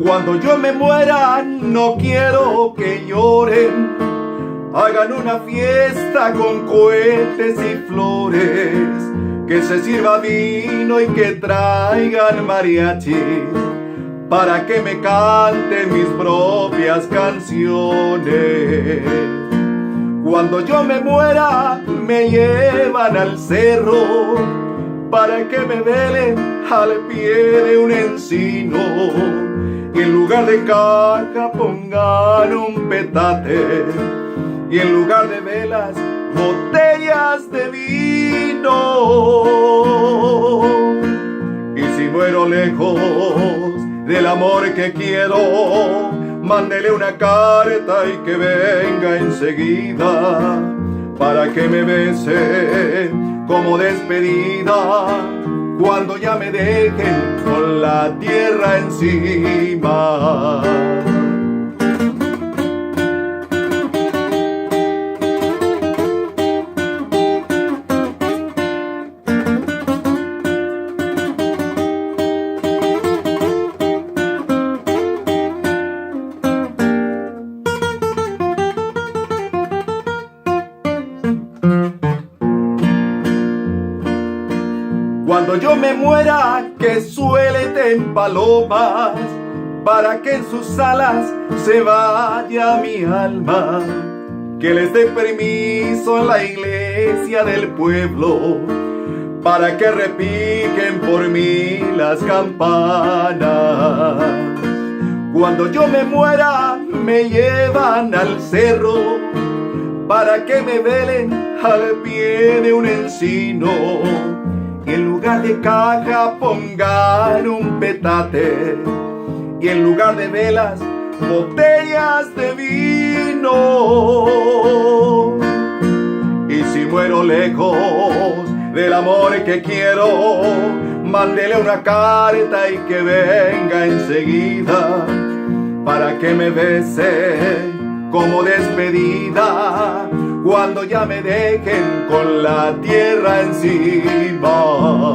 Cuando yo me muera no quiero que lloren. Hagan una fiesta con cohetes y flores, que se sirva vino y que traigan mariachis, para que me canten mis propias canciones. Cuando yo me muera me llevan al cerro, para que me velen al pie de un encino, y en lugar de caja pongan un petate, y en lugar de velas botellas de vino. Y si muero lejos del amor que quiero, mándele una carta y que venga enseguida, para que me bese como despedida, cuando ya me dejen con la tierra encima. Cuando yo me muera, que suelten palomas, para que en sus alas se vaya mi alma, que les dé permiso en la iglesia del pueblo, para que repiquen por mí las campanas. Cuando yo me muera, me llevan al cerro, para que me velen al pie de un encino, y en lugar de caja pongan un petate, y en lugar de velas botellas de vino. Y si muero lejos del amor que quiero, mándele una carta y que venga enseguida, para que me bese como despedida, cuando ya me dejen con la tierra encima.